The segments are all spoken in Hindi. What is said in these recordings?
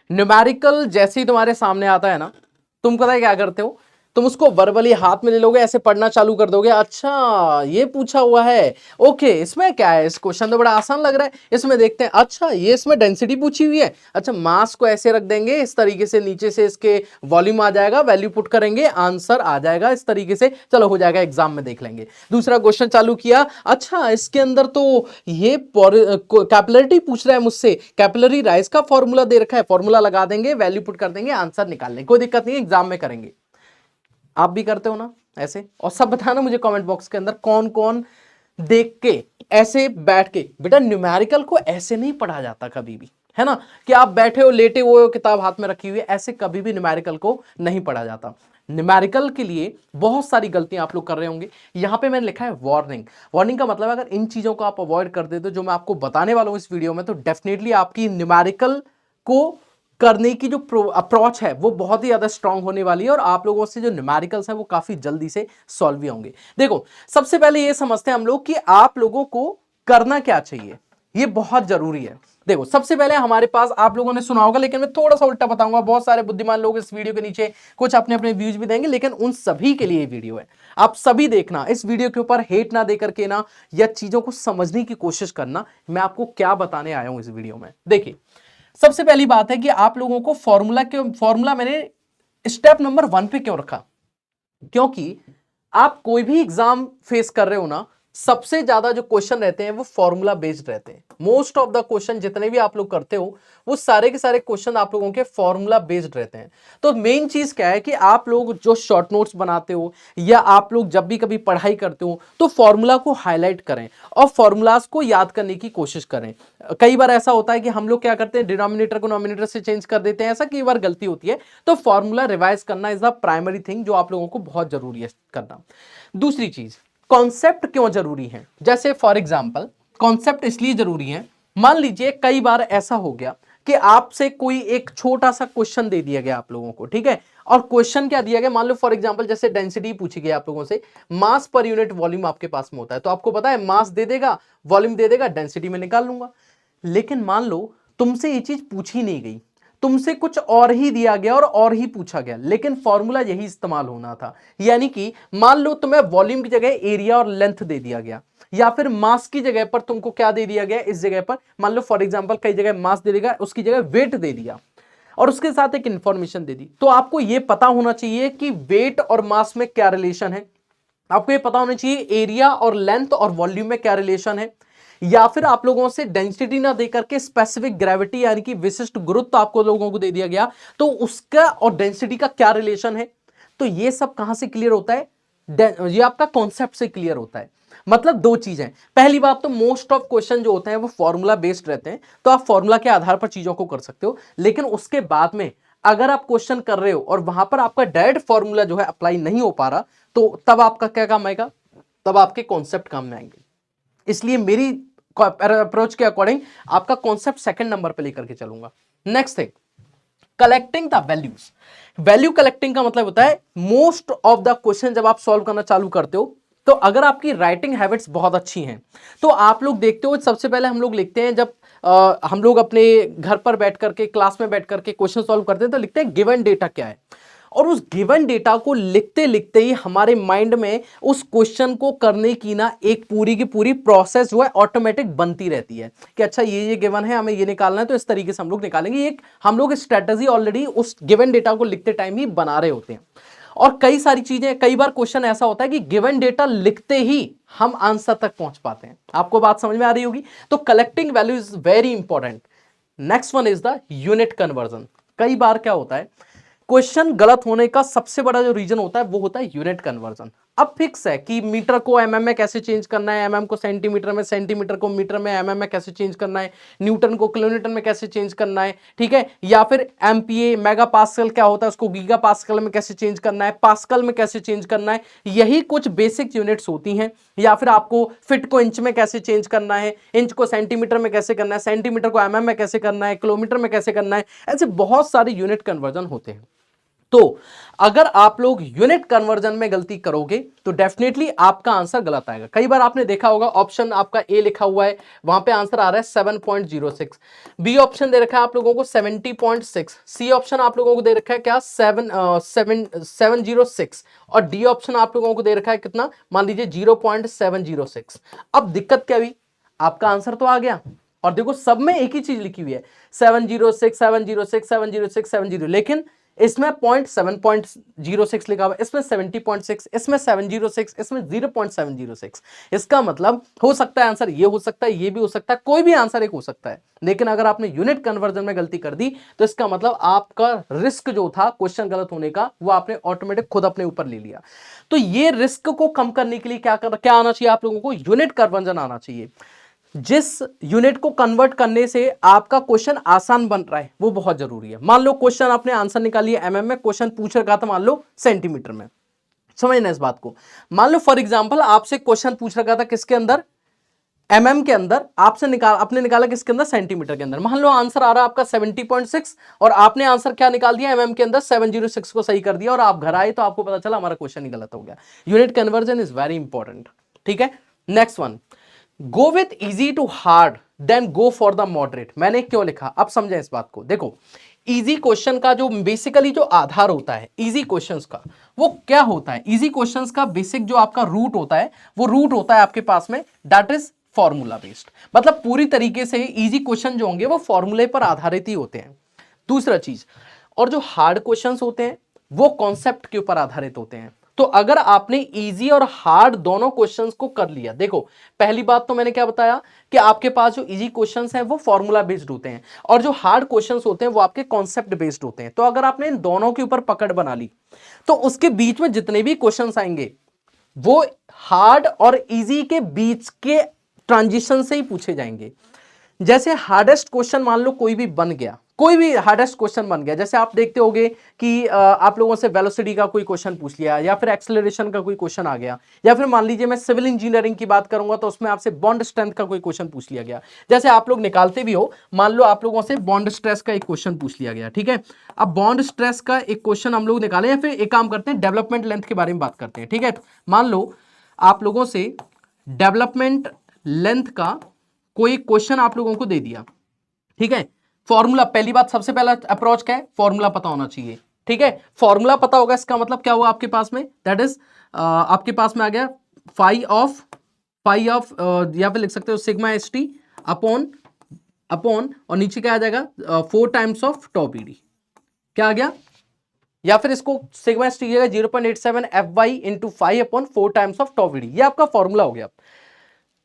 न्यूमेरिकल जैसे ही तुम्हारे सामने आता है ना, तुम पता है क्या करते हो, तुम उसको वर्बली हाथ में ले लोगे, ऐसे पढ़ना चालू कर दोगे, अच्छा ये पूछा हुआ है, ओके इसमें क्या है, इस क्वेश्चन तो बड़ा आसान लग रहा है, इसमें देखते हैं, अच्छा ये इसमें डेंसिटी पूछी हुई है, अच्छा मास को ऐसे रख देंगे इस तरीके से, नीचे से इसके वॉल्यूम आ जाएगा, वैल्यू पुट करेंगे, आंसर आ जाएगा इस तरीके से, चलो हो जाएगा, एग्जाम में देख लेंगे। दूसरा क्वेश्चन चालू किया, अच्छा इसके अंदर तो ये कैपिलरिटी पूछ रहा है मुझसे, कैपिलरी राइज का फॉर्मूला दे रखा है, फॉर्मूला लगा देंगे, वैल्यू पुट कर देंगे, आंसर निकाल लेंगे, कोई दिक्कत नहीं, एग्जाम में करेंगे। आप भी करते हो ना ऐसे? और सब बताना मुझे कमेंट बॉक्स के अंदर कौन कौन देख के ऐसे बैठ के, बेटा न्यूमेरिकल को ऐसे नहीं पढ़ा जाता कभी भी, है ना, कि आप बैठे हो लेटे हुए हो किताब हाथ में रखी हुई है, ऐसे कभी भी न्यूमेरिकल को नहीं पढ़ा जाता। न्यूमेरिकल के लिए बहुत सारी गलतियां आप लोग कर रहे होंगे। यहां पे मैंने लिखा है वार्निंग। वार्निंग का मतलब अगर इन चीजों को आप अवॉइड कर देते हो जो मैं आपको बताने वाला हूं इस वीडियो में, तो डेफिनेटली आपकी न्यूमेरिकल को करने की जो अप्रोच है वो बहुत ही ज्यादा स्ट्रांग होने वाली है, और आप लोगों से जो न्यूमेरिकल्स हैं वो काफी जल्दी से सॉल्व भी होंगे। देखो सबसे पहले ये समझते हैं हम लोग कि आप लोगों को करना क्या चाहिए, ये बहुत जरूरी है। देखो सबसे पहले हमारे पास, आप लोगों ने सुना होगा लेकिन मैं थोड़ा सा उल्टा बताऊंगा, बहुत सारे बुद्धिमान लोग इस वीडियो के नीचे कुछ अपने अपने व्यूज भी देंगे, लेकिन उन सभी के लिए ये वीडियो है। आप सभी देखना, इस वीडियो के ऊपर हेट ना देकर के ना, या चीजों को समझने की कोशिश करना, मैं आपको क्या बताने आया हूं इस वीडियो में। देखिए सबसे पहली बात है कि आप लोगों को फॉर्मूला मैंने स्टेप नंबर 1 पे क्यों रखा, क्योंकि आप कोई भी एग्जाम फेस कर रहे हो ना, सबसे ज्यादा जो क्वेश्चन रहते हैं वो फॉर्मूला बेस्ड रहते हैं। मोस्ट ऑफ द क्वेश्चन जितने भी आप लोग करते हो वो सारे के सारे क्वेश्चन आप लोगों के फॉर्मूला बेस्ड रहते हैं। तो मेन चीज क्या है कि आप लोग जो शॉर्ट नोट्स बनाते हो या आप लोग जब भी कभी पढ़ाई करते हो तो फॉर्मूला को हाईलाइट करें और फॉर्मूलाज को याद करने की कोशिश करें। कई बार ऐसा होता है कि हम लोग क्या करते हैं, डिनोमिनेटर को नोमिनेटर से चेंज कर देते हैं, ऐसा कई बार गलती होती है। तो फॉर्मूला रिवाइज करना इज द प्राइमरी थिंग जो आप लोगों को बहुत जरूरी है करना। दूसरी चीज, कॉन्सेप्ट क्यों जरूरी है। जैसे फॉर एग्जाम्पल कॉन्सेप्ट इसलिए जरूरी है, मान लीजिए कई बार ऐसा हो गया कि आपसे कोई एक छोटा सा क्वेश्चन दे दिया गया आप लोगों को, ठीक है, और क्वेश्चन क्या दिया गया, मान लो फॉर एग्जांपल जैसे डेंसिटी पूछी गई आप लोगों से, मास पर यूनिट वॉल्यूम आपके पास में होता है, तो आपको पता है मास दे देगा, वॉल्यूम दे देगा, डेंसिटी में निकाल लूंगा। लेकिन मान लो तुमसे ये चीज पूछी नहीं गई, तुमसे कुछ और ही दिया गया और ही पूछा गया, लेकिन फॉर्मूला यही इस्तेमाल होना था। यानी कि मान लो तुम्हें वॉल्यूम की जगह एरिया और लेंथ दे दिया गया, या फिर मास की जगह पर तुमको क्या दे दिया गया, इस जगह पर मान लो फॉर एग्जांपल कई जगह मास दे देगा, उसकी जगह वेट दे दिया और उसके साथ एक इंफॉर्मेशन दे दी, तो आपको यह पता होना चाहिए कि वेट और मास में क्या रिलेशन है, आपको ये पता होना चाहिए एरिया और लेंथ और वॉल्यूम में क्या रिलेशन है, या फिर आप लोगों से डेंसिटी ना देकर के स्पेसिफिक ग्रेविटी यानी कि विशिष्ट गुरुत्व आपको लोगों को दे दिया गया, तो उसका और डेंसिटी का क्या रिलेशन है। तो ये सब कहां से क्लियर होता है, ये आपका कॉन्सेप्ट से क्लियर होता है। मतलब दो चीजें, पहली बात तो मोस्ट ऑफ क्वेश्चन जो होते हैं वो फॉर्मूला बेस्ड रहते हैं, तो आप फॉर्मूला के आधार पर चीजों को कर सकते हो, लेकिन उसके बाद में अगर आप क्वेश्चन कर रहे हो और वहां पर आपका डायरेक्ट फॉर्मूला जो है अप्लाई नहीं हो पा रहा, तो तब आपका क्या काम आएगा, तब आपके कॉन्सेप्ट काम में आएंगे। इसलिए मेरी अप्रोच के अकॉर्डिंग आपका कॉन्सेप्ट सेकंड नंबर पे लेकर के चलूंगा। Next thing, collecting the values. Value collecting का मतलब होता है मोस्ट ऑफ द क्वेश्चन जब आप सॉल्व करना चालू करते हो, तो अगर आपकी राइटिंग हैबिट्स बहुत अच्छी हैं तो आप लोग देखते हो, सबसे पहले हम लोग लिखते हैं जब हम लोग अपने घर पर बैठ करके क्लास में बैठ करके क्वेश्चन सॉल्व करते हैं, तो लिखते हैं गिवन डेटा क्या है, और उस गिवन डेटा को लिखते लिखते ही हमारे माइंड में उस क्वेश्चन को करने की ना एक पूरी की पूरी प्रोसेस जो है ऑटोमेटिक बनती रहती है कि अच्छा ये गिवन है, हमें ये निकालना है, तो इस तरीके से हम लोग निकालेंगे। एक हम लोग स्ट्रेटजी ऑलरेडी उस गिवन डेटा को लिखते टाइम ही बना रहे होते हैं। और कई सारी चीजें, कई बार क्वेश्चन ऐसा होता है कि गिवन डेटा लिखते ही हम आंसर तक पहुंच पाते हैं। आपको बात समझ में आ रही होगी। तो collecting value is very important. Next one is the unit conversion. कई बार क्या होता है, क्वेश्चन गलत होने का सबसे बड़ा जो रीजन होता है वो होता है यूनिट कन्वर्जन। अब फिक्स है कि मीटर को एमएम में कैसे चेंज करना है, एमएम को सेंटीमीटर में, सेंटीमीटर को मीटर में, एमएम में कैसे चेंज करना है, न्यूटन को किलोमीटर में कैसे चेंज करना है, ठीक है, या फिर एमपीए मेगा पास्कल क्या होता है उसको गीगा पास्कल में कैसे चेंज करना है, पास्कल में कैसे चेंज करना है, यही कुछ बेसिक यूनिट्स होती हैं। या फिर आपको फिट को इंच में कैसे चेंज करना है, इंच को सेंटीमीटर में कैसे करना है, सेंटीमीटर को एमएम में कैसे करना है, किलोमीटर में कैसे करना है, ऐसे बहुत सारे यूनिट कन्वर्जन होते हैं। तो अगर आप लोग यूनिट कन्वर्जन में गलती करोगे तो डेफिनेटली आपका आंसर गलत आएगा। कई बार आपने देखा होगा ऑप्शन आपका ए लिखा हुआ है, वहां पे आंसर आ रहा है 7.06, बी ऑप्शन दे रखा है आप लोगों को 70.6, सी ऑप्शन आप लोगों को दे रखा है क्या 706 और डी ऑप्शन आप लोगों को दे रखा है कितना, मान लीजिए 0.706। अब दिक्कत क्या हुई, आपका आंसर तो आ गया और देखो सब में एक ही चीज लिखी हुई है 706 706 706 70, लेकिन इसमें 7.06 लिखा हुआ है, इसमें 70.6, इसमें 706, इसमें 0.706। इसका मतलब हो सकता है आंसर ये हो सकता है, ये भी हो सकता है, कोई भी आंसर एक हो सकता है। लेकिन अगर आपने यूनिट कन्वर्जन में गलती कर दी तो इसका मतलब आपका रिस्क जो था क्वेश्चन गलत होने का वो आपने ऑटोमेटिक खुद अपने ऊपर ले लिया। तो ये रिस्क को कम करने के लिए क्या आना चाहिए आप लोगों को, यूनिट कन्वर्जन आना चाहिए। जिस यूनिट को कन्वर्ट करने से आपका क्वेश्चन आसान बन रहा है वो बहुत जरूरी है। मान लो क्वेश्चन आपने आंसर निकाली है एमएम में, क्वेश्चन पूछ रखा था मान लो सेंटीमीटर में, समझना इस बात को। मान लो फॉर एग्जांपल आपसे क्वेश्चन पूछ रखा था किसके अंदर, एमएम के अंदर, आपने निकाला किसके अंदर, सेंटीमीटर के अंदर। मान लो आंसर आ रहा है आपका 70.6 और आपने आंसर क्या निकाल दिया एमएम के अंदर 706 को सही कर दिया और आप घर आए तो आपको पता चला हमारा क्वेश्चन ही गलत हो गया। Unit conversion is very important, ठीक है। Next one, go with easy to hard then go for the moderate. मैंने क्यों लिखा, अब समझें इस बात को। देखो इजी क्वेश्चन का जो बेसिकली जो आधार होता है इजी क्वेश्चंस का, वो क्या होता है, इजी क्वेश्चंस का बेसिक जो आपका रूट होता है वो रूट होता है आपके पास में दैट इज फॉर्मूला बेस्ड। मतलब पूरी तरीके से इजी क्वेश्चन जो होंगे वो फॉर्मूले पर आधारित ही होते हैं। दूसरा चीज, और जो हार्ड क्वेश्चंस होते हैं वो कॉन्सेप्ट के ऊपर आधारित होते हैं। तो अगर आपने इजी और हार्ड दोनों क्वेश्चंस को कर लिया, देखो पहली बात तो मैंने क्या बताया कि आपके पास जो इजी क्वेश्चंस हैं वो फॉर्मूला बेस्ड होते हैं और जो हार्ड क्वेश्चंस होते हैं वो आपके कॉन्सेप्ट बेस्ड होते हैं। तो अगर आपने इन दोनों के ऊपर पकड़ बना ली तो उसके बीच में जितने भी क्वेश्चंस आएंगे वो हार्ड और इजी के बीच के ट्रांजिशन से ही पूछे जाएंगे। जैसे हार्डेस्ट क्वेश्चन मान लो कोई भी बन गया, कोई भी हार्डेस्ट क्वेश्चन बन गया, जैसे आप देखते होगे कि आप लोगों से वेलोसिटी का कोई क्वेश्चन पूछ लिया या फिर एक्सेलरेशन का कोई क्वेश्चन आ गया, या फिर मान लीजिए मैं सिविल इंजीनियरिंग की बात करूंगा तो उसमें आपसे बॉन्ड स्ट्रेंथ का कोई क्वेश्चन पूछ लिया गया। जैसे आप लोग निकालते भी हो, मान लो आप लोगों से बॉन्ड स्ट्रेस का एक क्वेश्चन पूछ लिया गया, ठीक है। अब बॉन्ड स्ट्रेस का एक क्वेश्चन हम लोग निकाले या फिर एक काम करते हैं डेवलपमेंट लेंथ के बारे में बात करते हैं, ठीक है। मान लो आप लोगों से डेवलपमेंट लेंथ का कोई क्वेश्चन आप लोगों को दे दिया, ठीक है। फॉर्मूला, पहली बात सबसे पहला अप्रोच क्या है, फॉर्मूला पता होना चाहिए, ठीक है। फॉर्मूला पता होगा इसका मतलब क्या हुआ आपके पास में, दैट इज आपके पास में आ गया फाई ऑफ या फिर लिख सकते हो सिग्मा एस टी अपॉन और नीचे क्या आ जाएगा 4 times of tau p d, क्या आ गया, या फिर इसको sigma s t 0.87 f y into 5 upon 4 times of tau p d, ये आपका फॉर्मूला हो गया।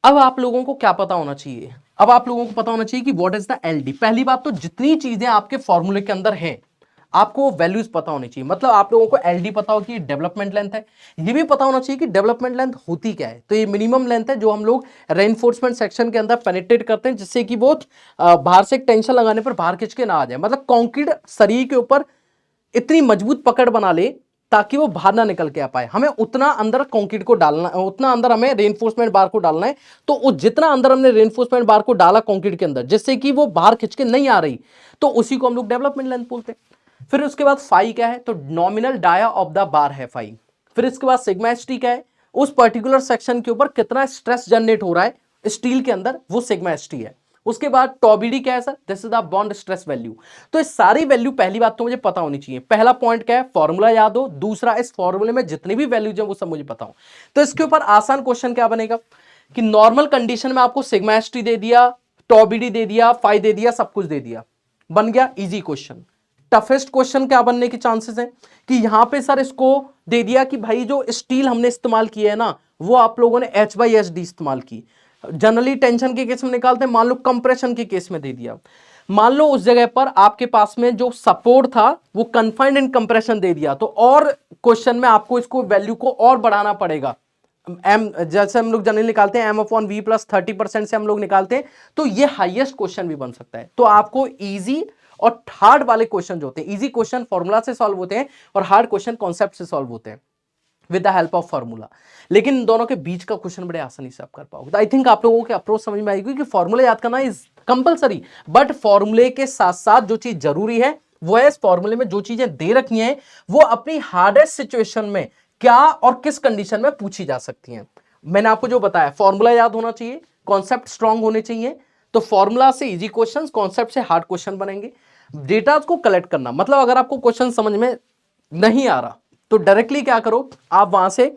अब आप लोगों को क्या पता होना चाहिए, अब आप लोगों को पता होना चाहिए कि व्हाट इज द एलडी। पहली बात तो जितनी चीजें आपके फॉर्मूले के अंदर हैं आपको वैल्यूज पता होनी चाहिए। मतलब आप लोगों को एलडी पता हो कि डेवलपमेंट लेंथ है, ये भी पता होना चाहिए कि डेवलपमेंट लेंथ होती क्या है। तो ये मिनिमम लेंथ है जो हम लोग रेनफोर्समेंट सेक्शन के अंदर पेनिट्रेट करते हैं जिससे कि वो बाहर से टेंशन लगाने पर बाहर खिंच के ना आ जाए। मतलब कंक्रीट शरीर के ऊपर इतनी मजबूत पकड़ बना ले ताकि वो बाहर ना निकल के आ पाए। हमें उतना अंदर कंक्रीट को डालना, उतना अंदर हमें रेनफोर्समेंट बार को डालना है। तो जितना अंदर हमने रेनफोर्समेंट बार को डाला कंक्रीट के अंदर जिससे कि वो बाहर खिंच के नहीं आ रही, तो उसी को हम लोग डेवलपमेंट लेंथ बोलते हैं। फिर उसके बाद फाई क्या है, तो nominal dia of the bar है फाई। फिर इसके बाद सिग्मा एस टी क्या है, उस पर्टिकुलर सेक्शन के ऊपर कितना स्ट्रेस जनरेट हो रहा है स्टील के अंदर, वो सिग्मा एस टी है। उसके बाद टॉबीडी क्या है sir, this is the bond stress value. तो इस सारी वैल्यू पहली बात तो मुझे पता होनी चाहिए। पहला पॉइंट क्या है, फॉर्मूला याद हो। दूसरा, इस फॉर्मूले में जितनी भी वैल्यूज है वो सब मुझे पता हो। तो इसके ऊपर आसान क्वेश्चन क्या बनेगा कि नॉर्मल कंडीशन में आपको सिग्मा एस टी दे दिया, टॉबीडी दे दिया, फाई दे दिया, सब कुछ दे दिया, बन गया इजी क्वेश्चन। टफेस्ट क्वेश्चन क्या बनने के चांसेस हैं कि यहां पे सर इसको दे दिया कि भाई जो स्टील हमने इस्तेमाल किया है ना वो आप लोगों ने H/SD इस्तेमाल की। जनरली टेंशन के केस में निकालते हैं, मान लो कंप्रेशन के केस में दे दिया। मान लो उस जगह पर आपके पास में जो सपोर्ट था वो कन्फाइंड एंड कंप्रेशन दे दिया, तो और क्वेश्चन में आपको इसको वैल्यू को और बढ़ाना पड़ेगा। एम जैसे हम लोग जनरली निकालते हैं M/V प्लस 30% से हम लोग निकालते हैं, तो ये हाईएस्ट क्वेश्चन भी बन सकता है। तो आपको इजी और हार्ड वाले क्वेश्चन जो होते हैं, इजी क्वेश्चन फॉर्मूला से सॉल्व होते हैं और हार्ड क्वेश्चन कॉन्सेप्ट से सॉल्व होते हैं with the help of formula. लेकिन इन दोनों के बीच का क्वेश्चन बड़े आसानी से आप कर पाओगे। तो आई थिंक आप लोगों के अप्रोच समझ में आएगी कि फॉर्मूला याद करना इज कंपलसरी, बट फॉर्मूले के साथ साथ जो चीज जरूरी है वो है इस फॉर्मूले में जो चीजें दे रखी हैं वो अपनी हार्डेस्ट सिचुएशन में क्या और किस कंडीशन में पूछी जा सकती हैं। मैंने आपको जो बताया, फॉर्मूला याद होना चाहिए, कॉन्सेप्ट स्ट्रांग होने चाहिए, तो फॉर्मूला से इजी क्वेश्चंस, कॉन्सेप्ट से हार्ड क्वेश्चन बनेंगे। डेटा को कलेक्ट करना, मतलब अगर आपको क्वेश्चन समझ में नहीं आ रहा तो डायरेक्टली क्या करो, आप वहां से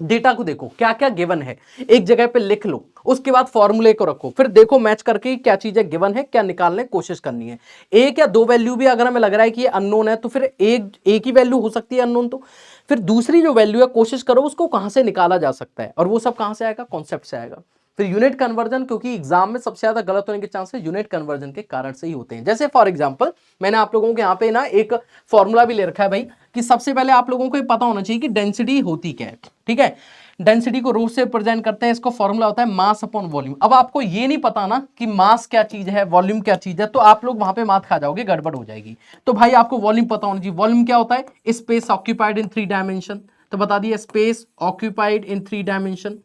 डेटा को देखो क्या क्या गिवन है, एक जगह पे लिख लो, उसके बाद फॉर्मूले को रखो, फिर देखो मैच करके क्या चीजें गिवन है, क्या निकालने की कोशिश करनी है। एक या दो वैल्यू भी अगर हमें लग रहा है कि ये अननोन है तो फिर एक ही वैल्यू हो सकती है अननोन, तो फिर दूसरी जो वैल्यू है कोशिश करो उसको कहां से निकाला जा सकता है, और वो सब कहां से आएगा, कॉन्सेप्ट से आएगा। फिर यूनिट कन्वर्जन, क्योंकि एग्जाम में सबसे ज्यादा गलत होने के चांसेस यूनिट कन्वर्जन के कारण से ही होते हैं। जैसे फॉर एग्जांपल मैंने आप लोगों के यहाँ पे ना एक फॉर्मूला भी ले रखा है भाई, कि सबसे पहले आप लोगों को ये पता होना चाहिए कि डेंसिटी होती क्या है, ठीक है। डेंसिटी को रो से प्रेजेंट करते हैं, इसको फॉर्मूला होता है मास अपॉन वॉल्यूम। अब आपको ये नहीं पता ना कि मास क्या चीज है, वॉल्यूम क्या चीज है, तो आप लोग वहां पे मात खा जाओगे, गड़बड़ हो जाएगी। तो भाई आपको वॉल्यूम पता होना चाहिए। वॉल्यूम क्या होता है, स्पेस ऑक्यूपाइड इन 3 डायमेंशन। तो बता दिए, space occupied in 3 dimension,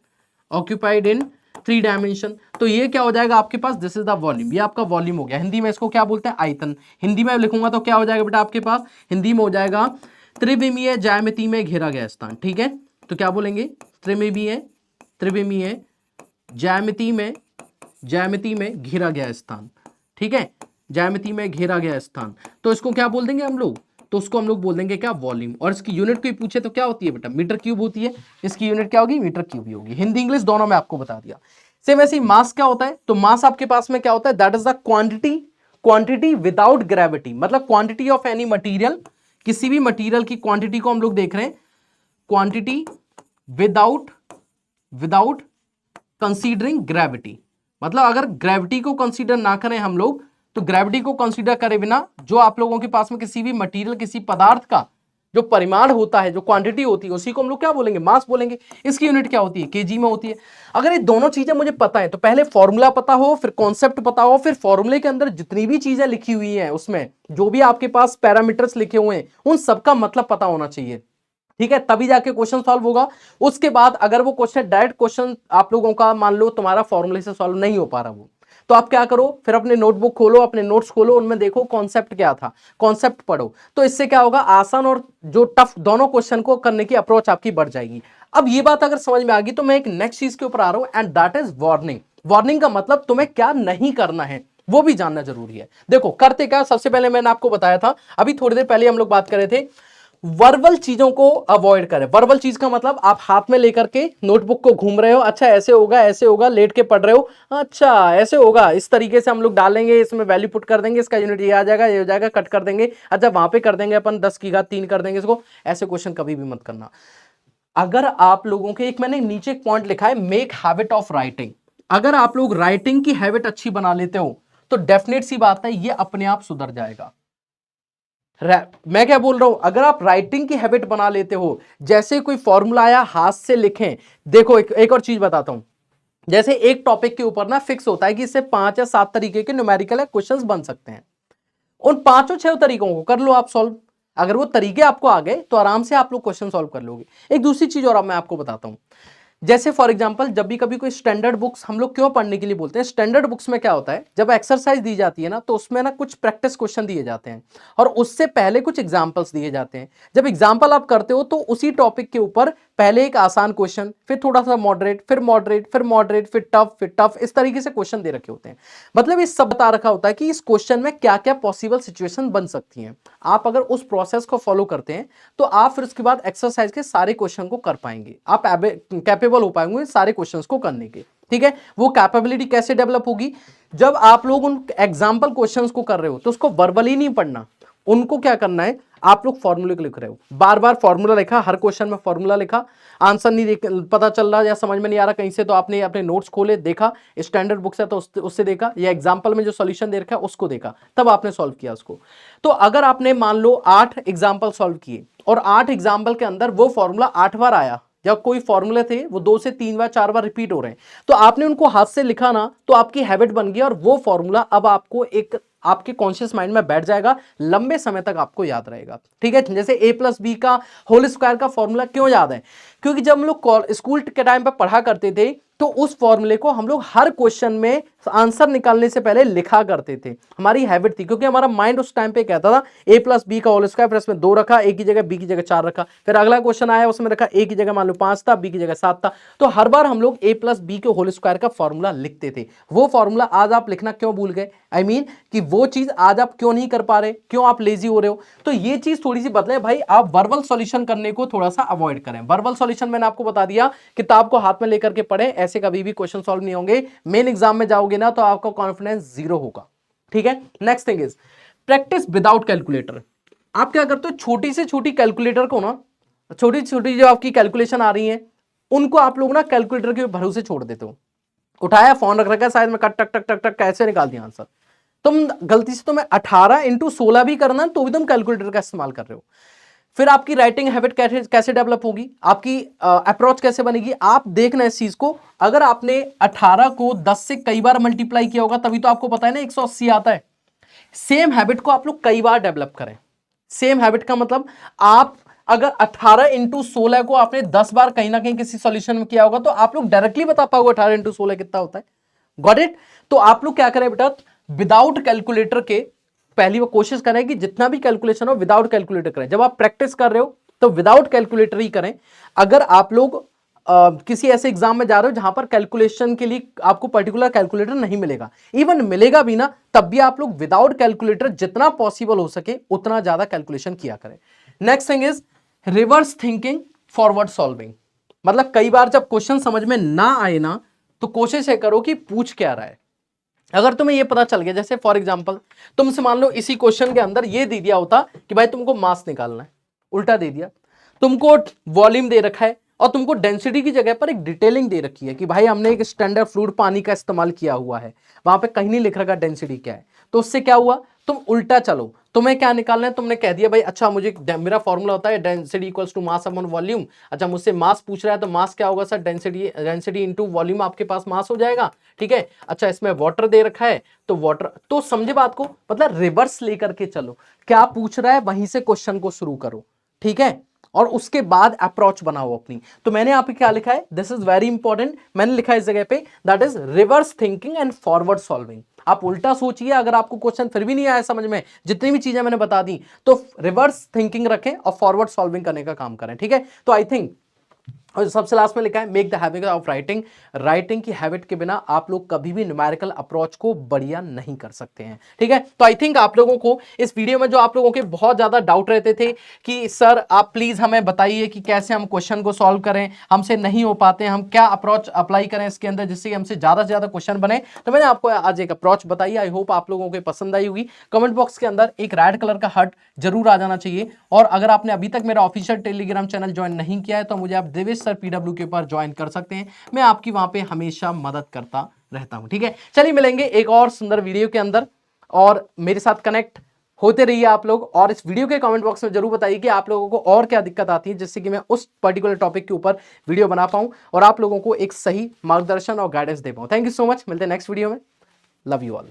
occupied in 3 dimension. तो ये क्या हो जाएगा आपके पास, दिस इज द वॉल्यूम, ये आपका वॉल्यूम हो गया। हिंदी में इसको क्या बोलते हैं, आयतन। हिंदी में लिखूंगा तो क्या हो जाएगा बेटा आपके पास, हिंदी में हो जाएगा त्रिविमीय ज्यामिति में घेरा गया स्थान, ठीक है। तो क्या बोलेंगे, त्रिविमीय ज्यामिति में घेरा गया स्थान, ठीक है, ज्यामिति में घेरा गया स्थान। तो इसको क्या बोल देंगे हम लोग, तो उसको हम लोग बोल देंगे क्या, वॉल्यूम। और इसकी यूनिट कोई पूछे तो क्या होती है बेटा, मीटर क्यूब होती है। इसकी यूनिट क्या होगी, मीटर क्यूब ही होगी। हिंदी इंग्लिश दोनों में आपको बता दिया। सेम ऐसे ही मास क्या होता है, तो मास आपके पास में क्या होता है, that is the quantity without gravity, मतलब क्वांटिटी ऑफ एनी मटीरियल, किसी भी मटीरियल की क्वांटिटी को हम लोग देख रहे हैं, क्वांटिटी विदाउट कंसीडरिंग ग्रेविटी। मतलब अगर ग्रेविटी को कंसीडर ना करें हम लोग, तो ग्रेविटी को कंसीडर करे बिना जो आप लोगों के पास में किसी भी मटेरियल, किसी पदार्थ का जो परिमाण होता है, जो क्वांटिटी होती है, उसी को हम लोग क्या बोलेंगे, मास बोलेंगे। इसकी यूनिट क्या होती है, केजी में होती है। अगर ये दोनों चीजें मुझे पता है, तो पहले फॉर्मूला पता हो, फिर कॉन्सेप्ट पता हो, फिर फॉर्मूले के अंदर जितनी भी चीजें लिखी हुई हैं उसमें जो भी आपके पास पैरामीटर्स लिखे हुए हैं उन सबका मतलब पता होना चाहिए, ठीक है, तभी जाके क्वेश्चन सॉल्व होगा। उसके बाद अगर वो क्वेश्चन डायरेक्ट क्वेश्चन आप लोगों का मान लो तुम्हारा फॉर्मूले से सॉल्व नहीं हो पा रहा वो, तो आप क्या करो, फिर अपने नोटबुक खोलो, अपने नोट्स खोलो, उनमें देखो कॉन्सेप्ट क्या था, कॉन्सेप्ट पढ़ो। तो इससे क्या होगा, आसान और जो टफ दोनों क्वेश्चन को करने की अप्रोच आपकी बढ़ जाएगी। अब ये बात अगर समझ में आ गई तो मैं एक नेक्स्ट चीज के ऊपर आ रहा हूं, and that is warning. Warning का मतलब तुम्हें क्या नहीं करना है वो भी जानना जरूरी है। देखो करते क्या, सबसे पहले मैंने आपको बताया था, अभी थोड़ी देर पहले हम लोग बात कर रहे थे, वर्बल चीजों को अवॉइड करें। वर्बल चीज का मतलब आप हाथ में लेकर के नोटबुक को घूम रहे हो, अच्छा ऐसे होगा, लेट के पढ़ रहे हो, अच्छा ऐसे होगा, इस तरीके से हम लोग डालेंगे, इसमें वैल्यू पुट कर देंगे, इसका यूनिट ये आ जाएगा, ये हो जाएगा, कट कर देंगे, अच्छा वहां पे कर देंगे अपन 10 की घात 3 कर देंगे इसको। ऐसे क्वेश्चन कभी भी मत करना। अगर आप लोगों के, एक मैंने नीचे एक पॉइंट लिखा है, मेक हैबिट ऑफ राइटिंग। अगर आप लोग राइटिंग की हैबिट अच्छी बना लेते हो तो डेफिनेट सी बात है ये अपने आप सुधर जाएगा। मैं क्या बोल रहा हूं, अगर आप राइटिंग की हैबिट बना लेते हो, जैसे कोई फॉर्मूला आया हाथ से लिखें। देखो एक और चीज बताता हूं, जैसे एक टॉपिक के ऊपर ना फिक्स होता है कि इससे 5 या 7 तरीके के न्यूमेरिकल क्वेश्चंस बन सकते हैं, उन 5-6 तरीकों को कर लो आप सॉल्व। अगर वो तरीके आपको आ गए तो आराम से आप लोग क्वेश्चन सॉल्व कर लोगे। एक दूसरी चीज और अब मैं आपको बताता हूं, जैसे फॉर एग्जांपल जब भी कभी कोई स्टैंडर्ड बुक्स हम लोग क्यों पढ़ने के लिए बोलते हैं, स्टैंडर्ड बुक्स में क्या होता है, जब एक्सरसाइज दी जाती है ना तो उसमें ना कुछ प्रैक्टिस क्वेश्चन दिए जाते हैं और उससे पहले कुछ एग्जांपल्स दिए जाते हैं। जब एग्जांपल आप करते हो तो उसी टॉपिक के ऊपर पहले एक आसान क्वेश्चन, फिर थोड़ा सा मॉडरेट, फिर मॉडरेट, फिर मॉडरेट, फिर टफ, इस तरीके से क्वेश्चन दे रखे होते हैं। मतलब ये सब बता रखा होता है कि इस क्वेश्चन में क्या क्या पॉसिबल सिचुएशन बन सकती हैं। आप अगर उस प्रोसेस को फॉलो करते हैं तो आप फिर उसके बाद एक्सरसाइज के सारे क्वेश्चन को कर पाएंगे, आप कैपेबल हो पाएंगे सारे क्वेश्चंस को करने के, ठीक है। वो कैपेबिलिटी कैसे डेवलप होगी, जब आप लोग उन एग्जांपल क्वेश्चंस को कर रहे हो तो उसको वर्बली नहीं पढ़ना, उनको क्या करना है, आप लोग फॉर्मूले को लिख रहे हो, बार बार फॉर्मूला लिखा, हर क्वेश्चन में फॉर्मूला लिखा, आंसर नहीं पता चल रहा या समझ में नहीं आ रहा कहीं से, तो आपने अपने नोट्स खोले, देखा, स्टैंडर्ड बुक से तो उससे देखा, या एग्जांपल में जो सॉल्यूशन दे रखा है उसको देखा, तब आपने सॉल्व किया उसको। तो अगर आपने मान लो 8 एग्जाम्पल सॉल्व किए और 8 एग्जाम्पल के अंदर वो फॉर्मूला 8 बार आया, जब कोई फॉर्मूले थे वो 2 से 3 बार 4 बार रिपीट हो रहे हैं, तो आपने उनको हाथ से लिखा ना, तो आपकी हैबिट बन गई और वो फॉर्मूला अब आपको एक आपके कॉन्शियस माइंड में बैठ जाएगा, लंबे समय तक आपको याद रहेगा। ठीक है, जैसे a+b का होल स्क्वायर का फॉर्मूला क्यों याद है? क्योंकि जब हम लोग स्कूल के टाइम पर पढ़ा करते थे तो उस फॉर्मूले को हम लोग हर क्वेश्चन में आंसर निकालने से पहले लिखा करते थे, हमारी हैबिट थी, क्योंकि हमारा माइंड उस टाइम पे कहता था a+b का होल स्क्वायर, फिर इसमें 2 रखा, a की जगह b की जगह 4 रखा, फिर अगला क्वेश्चन आया उसमें रखा a की जगह मान लो 5 था, b की जगह 7 था, तो हर बार हम लोग a+b के होल स्क्वायर का फॉर्मूला लिखते थे। वो फॉर्मूला आज आप लिखना क्यों भूल गए? आई मीन कि वो चीज आज आप क्यों नहीं कर पा रहे, क्यों आप लेजी हो रहे हो? तो ये चीज थोड़ी सी बदले भाई, आप वर्बल सॉल्यूशन करने को थोड़ा सा अवॉइड करें। वर्बल सॉल्यूशन मैंने आपको बता दिया, किताब को हाथ में लेकर के पढ़ें, ऐसे कभी भी क्वेश्चन सॉल्व नहीं होंगे। मेन एग्जाम में जाओगे ना तो आपका कॉन्फिडेंस 0 होगा। ठीक है, next thing is practice without calculator. आप क्या करते हो, छोटी से छोटी कैलकुलेटर को ना, छोटी छोटी जो आपकी कैलकुलेशन आ रही है उनको आप लोग ना कैलकुलेटर के भरोसे छोड़ देते हो। उठाया, फोन रख रखा है साइड में, कट टक टक टक टक कैसे निकाल दिया आंसर। तुम गलती से तुम्हें 18x16 भी करना तो भी तुम कैलकुलेटर का इस्तेमाल कर रहे हो। फिर आपकी राइटिंग हैबिट कैसे डेवलप होगी, आपकी अप्रोच कैसे बनेगी? आप देखना इस चीज को, अगर आपने 18 को 10 से कई बार मल्टीप्लाई किया होगा तभी तो आपको पता है ना 180 आता है। सेम हैबिट को आप लोग कई बार डेवलप करें। सेम हैबिट का मतलब, आप अगर 18x16 को आपने 10 बार कहीं ना कहीं किसी सॉल्यूशन में किया होगा तो आप लोग डायरेक्टली बता पाओगे 18x16 कितना होता है। Got it? तो आप लोग क्या करें बेटा, विदाउट कैलकुलेटर के पहली वो कोशिश करें कि जितना भी कैलकुलेशन हो विदाउट कैलकुलेटर करें। जब आप प्रैक्टिस कर रहे हो तो विदाउट कैलकुलेटर ही करें। अगर आप लोग किसी ऐसे एग्जाम में जा रहे हो जहां पर कैलकुलेशन के लिए आपको पर्टिकुलर कैलकुलेटर नहीं मिलेगा, इवन मिलेगा भी ना तब भी आप लोग विदाउट कैलकुलेटर जितना पॉसिबल हो सके उतना ज्यादा कैलकुलेशन किया करें। Next thing is reverse thinking forward solving. मतलब कई बार जब क्वेश्चन समझ में ना आए ना तो कोशिश है करो कि पूछ क्या रहा है। अगर तुम्हें ये पता चल गया, जैसे फॉर एग्जांपल तुमसे मान लो इसी क्वेश्चन के अंदर ये दे दिया होता कि भाई तुमको मास निकालना है, उल्टा दे दिया, तुमको वॉल्यूम दे रखा है और तुमको डेंसिटी की जगह पर एक डिटेलिंग दे रखी है कि भाई हमने एक स्टैंडर्ड फ्लूइड पानी का इस्तेमाल किया हुआ है, वहां पे कहीं नहीं लिख रखा डेंसिटी क्या है। तो उससे क्या हुआ, तुम उल्टा चलो, तुम्हें क्या निकालना है, तुमने कह दिया भाई अच्छा मुझे मेरा फॉर्मूला होता है density equals to mass upon volume. अच्छा मुझसे मास पूछ रहा है तो मास क्या होगा सर, डेंसिटी इनटू वॉल्यूम, आपके पास मास हो जाएगा। ठीक है, अच्छा इसमें वाटर दे रखा है तो वाटर, तो समझे बात को, मतलब रिवर्स लेकर के चलो, क्या पूछ रहा है वहीं से क्वेश्चन को शुरू करो। ठीक है, और उसके बाद अप्रोच बनाओ अपनी। तो मैंने यहाँ पे क्या लिखा है, दिस इज वेरी इंपॉर्टेंट, मैंने लिखा है इस जगह पे that is reverse thinking and forward solving. आप उल्टा सोचिए, अगर आपको क्वेश्चन फिर भी नहीं आया समझ में, जितनी भी चीजें मैंने बता दी, तो रिवर्स थिंकिंग रखें और फॉरवर्ड सॉल्विंग करने का काम करें। ठीक है, तो आई थिंक, और सबसे लास्ट में लिखा है make the habit of writing. Writing की हैबिट के बिना आप लोग कभी भी न्यूमेरिकल अप्रोच को बढ़िया नहीं कर सकते हैं। ठीक है, तो आई थिंक आप लोगों को इस वीडियो में जो आप लोगों के बहुत ज्यादा डाउट रहते थे कि सर आप प्लीज हमें बताइए कि कैसे हम क्वेश्चन को सॉल्व करें, हमसे नहीं हो पाते, हम क्या अप्रोच अप्लाई करें इसके अंदर जिससे हमसे ज्यादा से ज्यादा क्वेश्चन बने, तो मैंने आपको आज एक अप्रोच बताई। आई होप आप लोगों को पसंद आई होगी। कमेंट बॉक्स के अंदर एक रेड कलर का हार्ट जरूर आ जाना चाहिए, और अगर आपने अभी तक मेरा ऑफिशियल टेलीग्राम चैनल ज्वाइन नहीं किया है तो मुझे आप देवेश सर PW के ऊपर ज्वाइन कर सकते हैं। मैं आपकी वहां पे हमेशा मदद करता रहता हूं। ठीक है, चलिए मिलेंगे एक और सुंदर वीडियो के अंदर, और मेरे साथ कनेक्ट होते रहिए आप लोग। और इस वीडियो के कमेंट बॉक्स में जरूर बताइए कि आप लोगों को और क्या दिक्कत आती है जिससे कि मैं उस पर्टिकुलर टॉपिक के ऊपर वीडियो बना पाऊं और आप लोगों को एक सही मार्गदर्शन और गाइडेंस दे पाऊं। थैंक यू सो मच, मिलते हैं नेक्स्ट वीडियो में। Love you all.